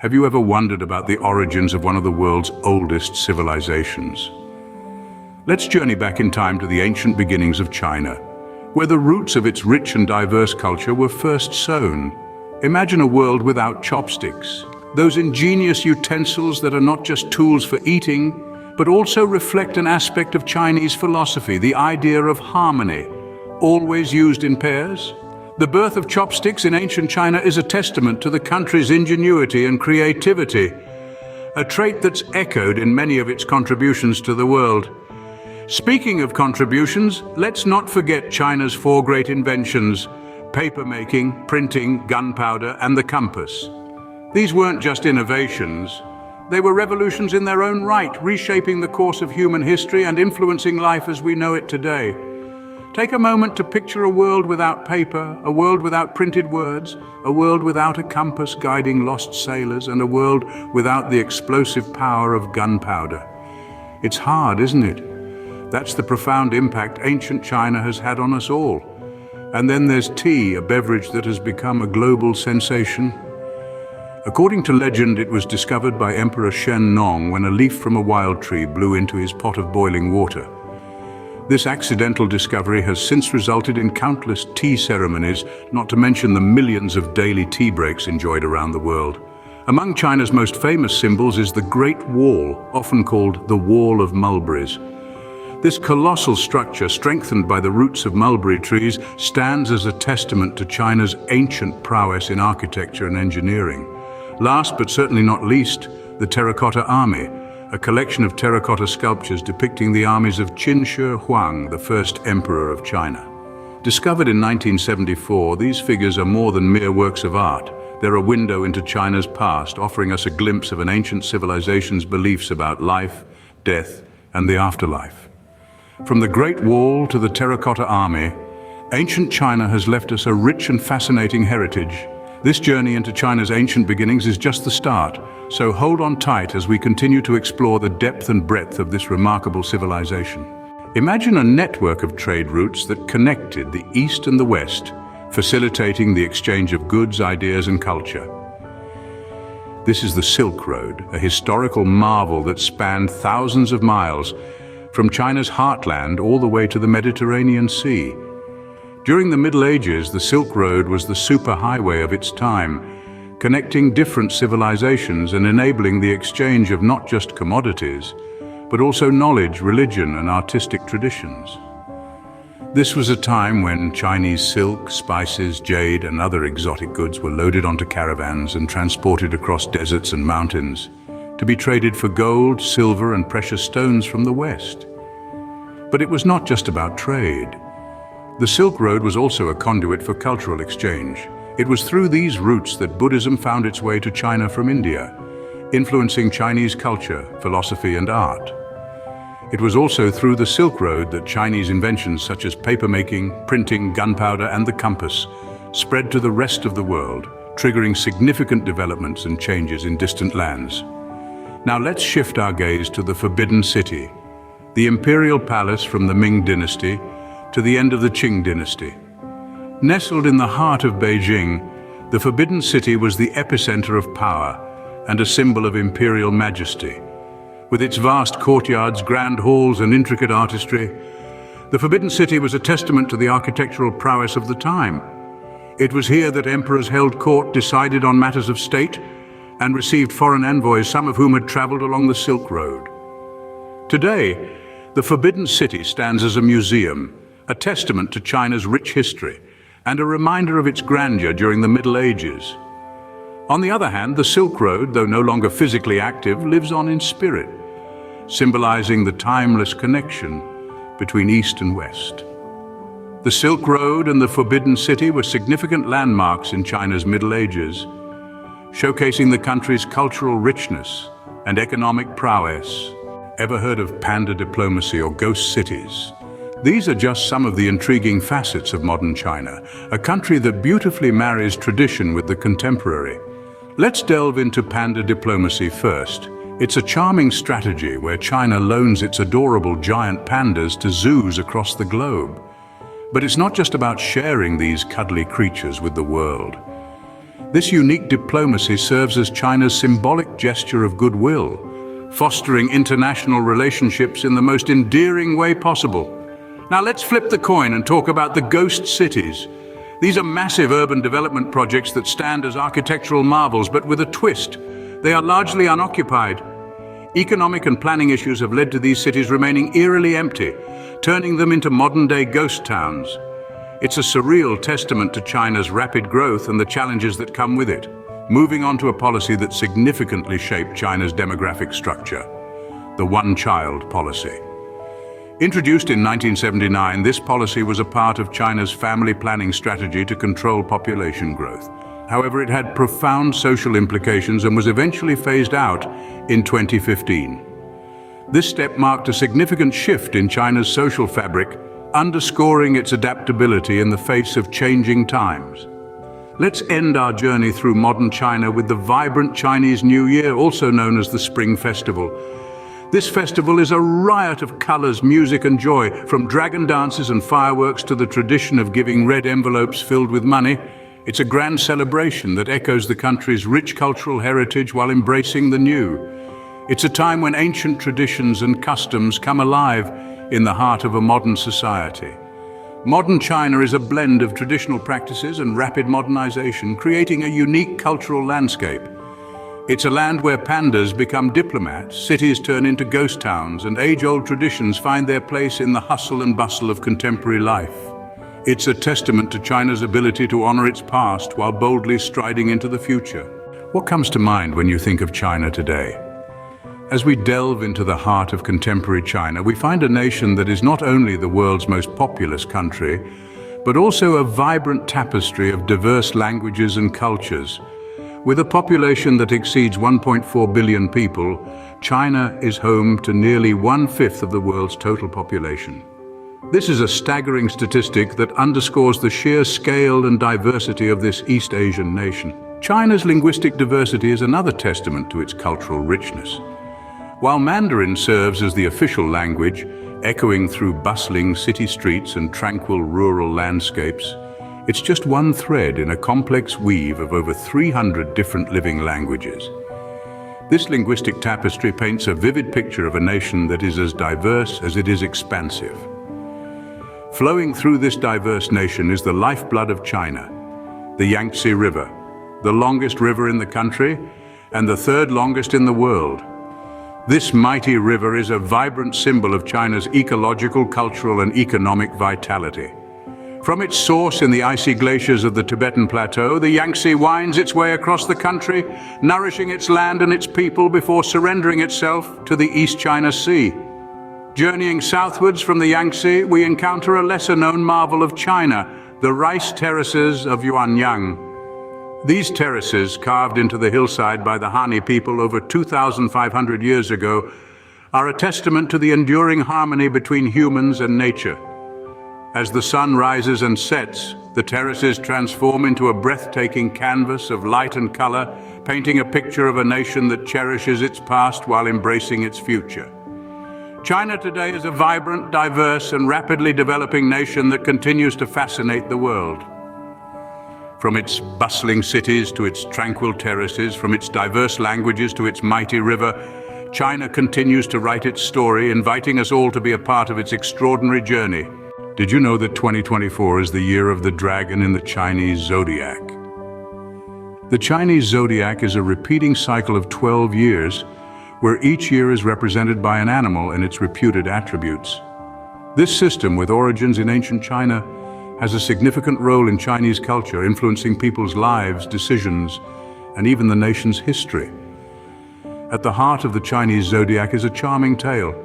Have you ever wondered about the origins of one of the world's oldest civilizations? Let's journey back in time to the ancient beginnings of China, where the roots of its rich and diverse culture were first sown. Imagine a world without chopsticks, those ingenious utensils that are not just tools for eating, but also reflect an aspect of Chinese philosophy, the idea of harmony, always used in pairs. The birth of chopsticks in ancient China is a testament to the country's ingenuity and creativity, a trait that's echoed in many of its contributions to the world. Speaking of contributions, let's not forget China's four great inventions: papermaking, printing, gunpowder, and the compass. These weren't just innovations. They were revolutions in their own right, reshaping the course of human history and influencing life as we know it today. Take a moment to picture a world without paper, a world without printed words, a world without a compass guiding lost sailors, and a world without the explosive power of gunpowder. It's hard, isn't it? That's the profound impact ancient China has had on us all. And then there's tea, a beverage that has become a global sensation. According to legend, it was discovered by Emperor Shen Nong when a leaf from a wild tree blew into his pot of boiling water. This accidental discovery has since resulted in countless tea ceremonies, not to mention the millions of daily tea breaks enjoyed around the world. Among China's most famous symbols is the Great Wall, often called the Wall of Mulberries. This colossal structure, strengthened by the roots of mulberry trees, stands as a testament to China's ancient prowess in architecture and engineering. Last but certainly not least, the Terracotta Army, a collection of terracotta sculptures depicting the armies of Qin Shi Huang, the first emperor of China. Discovered in 1974, these figures are more than mere works of art. They're a window into China's past, offering us a glimpse of an ancient civilization's beliefs about life, death, and the afterlife. From the Great Wall to the Terracotta Army, ancient China has left us a rich and fascinating heritage. This journey into China's ancient beginnings is just the start, so hold on tight as we continue to explore the depth and breadth of this remarkable civilization. Imagine a network of trade routes that connected the East and the West, facilitating the exchange of goods, ideas, and culture. This is the Silk Road, a historical marvel that spanned thousands of miles, from China's heartland all the way to the Mediterranean Sea. During the Middle Ages, the Silk Road was the superhighway of its time, connecting different civilizations and enabling the exchange of not just commodities, but also knowledge, religion, and artistic traditions. This was a time when Chinese silk, spices, jade, and other exotic goods were loaded onto caravans and transported across deserts and mountains, to be traded for gold, silver, and precious stones from the West. But it was not just about trade. The Silk Road was also a conduit for cultural exchange. It was through these routes that Buddhism found its way to China from India, influencing Chinese culture, philosophy, and art. It was also through the Silk Road that Chinese inventions such as papermaking, printing, gunpowder, and the compass spread to the rest of the world, triggering significant developments and changes in distant lands. Now let's shift our gaze to the Forbidden City, the imperial palace from the Ming Dynasty to the end of the Qing Dynasty. Nestled in the heart of Beijing, the Forbidden City was the epicenter of power and a symbol of imperial majesty. With its vast courtyards, grand halls, and intricate artistry, the Forbidden City was a testament to the architectural prowess of the time. It was here that emperors held court, decided on matters of state, and received foreign envoys, some of whom had traveled along the Silk Road. Today, the Forbidden City stands as a museum, a testament to China's rich history, and a reminder of its grandeur during the Middle Ages. On the other hand, the Silk Road, though no longer physically active, lives on in spirit, symbolizing the timeless connection between East and West. The Silk Road and the Forbidden City were significant landmarks in China's Middle Ages, showcasing the country's cultural richness and economic prowess. Ever heard of panda diplomacy or ghost cities? These are just some of the intriguing facets of modern China, a country that beautifully marries tradition with the contemporary. Let's delve into panda diplomacy first. It's a charming strategy where China loans its adorable giant pandas to zoos across the globe. But it's not just about sharing these cuddly creatures with the world. This unique diplomacy serves as China's symbolic gesture of goodwill, fostering international relationships in the most endearing way possible. Now let's flip the coin and talk about the ghost cities. These are massive urban development projects that stand as architectural marvels, but with a twist. They are largely unoccupied. Economic and planning issues have led to these cities remaining eerily empty, turning them into modern-day ghost towns. It's a surreal testament to China's rapid growth and the challenges that come with it. Moving on to a policy that significantly shaped China's demographic structure, the one-child policy. Introduced in 1979, this policy was a part of China's family planning strategy to control population growth. However, it had profound social implications and was eventually phased out in 2015. This step marked a significant shift in China's social fabric, underscoring its adaptability in the face of changing times. Let's end our journey through modern China with the vibrant Chinese New Year, also known as the Spring Festival. This festival is a riot of colors, music and joy, from dragon dances and fireworks to the tradition of giving red envelopes filled with money. It's a grand celebration that echoes the country's rich cultural heritage while embracing the new. It's a time when ancient traditions and customs come alive in the heart of a modern society. Modern China is a blend of traditional practices and rapid modernization, creating a unique cultural landscape. It's a land where pandas become diplomats, cities turn into ghost towns, and age-old traditions find their place in the hustle and bustle of contemporary life. It's a testament to China's ability to honor its past while boldly striding into the future. What comes to mind when you think of China today? As we delve into the heart of contemporary China, we find a nation that is not only the world's most populous country, but also a vibrant tapestry of diverse languages and cultures. With a population that exceeds 1.4 billion people, China is home to nearly 1/5 of the world's total population. This is a staggering statistic that underscores the sheer scale and diversity of this East Asian nation. China's linguistic diversity is another testament to its cultural richness. While Mandarin serves as the official language, echoing through bustling city streets and tranquil rural landscapes, it's just one thread in a complex weave of over 300 different living languages. This linguistic tapestry paints a vivid picture of a nation that is as diverse as it is expansive. Flowing through this diverse nation is the lifeblood of China, the Yangtze River, the longest river in the country and the third longest in the world. This mighty river is a vibrant symbol of China's ecological, cultural and economic vitality. From its source in the icy glaciers of the Tibetan Plateau, the Yangtze winds its way across the country, nourishing its land and its people before surrendering itself to the East China Sea. Journeying southwards from the Yangtze, we encounter a lesser-known marvel of China, the rice terraces of Yuanyang. These terraces, carved into the hillside by the Han people over 2,500 years ago, are a testament to the enduring harmony between humans and nature. As the sun rises and sets, the terraces transform into a breathtaking canvas of light and color, painting a picture of a nation that cherishes its past while embracing its future. China today is a vibrant, diverse, and rapidly developing nation that continues to fascinate the world. From its bustling cities to its tranquil terraces, from its diverse languages to its mighty river, China continues to write its story, inviting us all to be a part of its extraordinary journey. Did you know that 2024 is the year of the dragon in the Chinese Zodiac? The Chinese Zodiac is a repeating cycle of 12 years, where each year is represented by an animal and its reputed attributes. This system, with origins in ancient China, has a significant role in Chinese culture, influencing people's lives, decisions, and even the nation's history. At the heart of the Chinese Zodiac is a charming tale.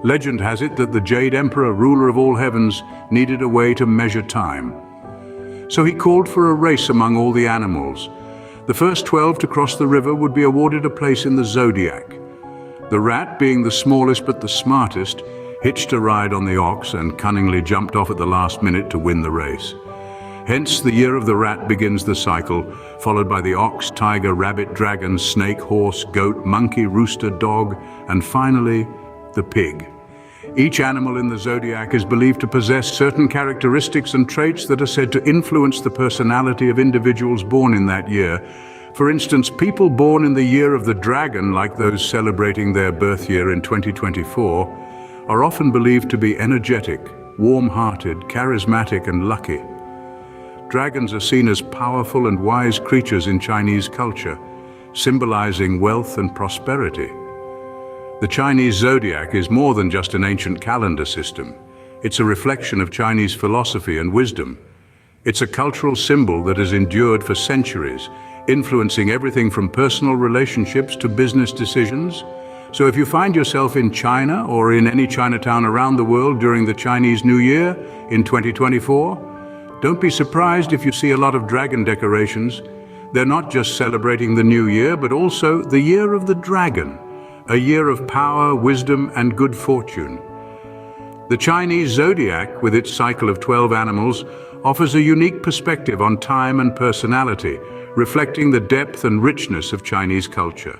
Legend has it that the Jade Emperor, ruler of all heavens, needed a way to measure time. So he called for a race among all the animals. The first 12 to cross the river would be awarded a place in the Zodiac. The rat, being the smallest but the smartest, hitched a ride on the ox and cunningly jumped off at the last minute to win the race. Hence, the year of the rat begins the cycle, followed by the ox, tiger, rabbit, dragon, snake, horse, goat, monkey, rooster, dog, and finally, the pig. Each animal in the zodiac is believed to possess certain characteristics and traits that are said to influence the personality of individuals born in that year. For instance, people born in the year of the dragon, like those celebrating their birth year in 2024, are often believed to be energetic, warm-hearted, charismatic, and lucky. Dragons are seen as powerful and wise creatures in Chinese culture, symbolizing wealth and prosperity. The Chinese zodiac is more than just an ancient calendar system. It's a reflection of Chinese philosophy and wisdom. It's a cultural symbol that has endured for centuries, influencing everything from personal relationships to business decisions. So if you find yourself in China or in any Chinatown around the world during the Chinese New Year in 2024, don't be surprised if you see a lot of dragon decorations. They're not just celebrating the new year, but also the year of the dragon, a year of power, wisdom, and good fortune. The Chinese zodiac, with its cycle of 12 animals, offers a unique perspective on time and personality, reflecting the depth and richness of Chinese culture.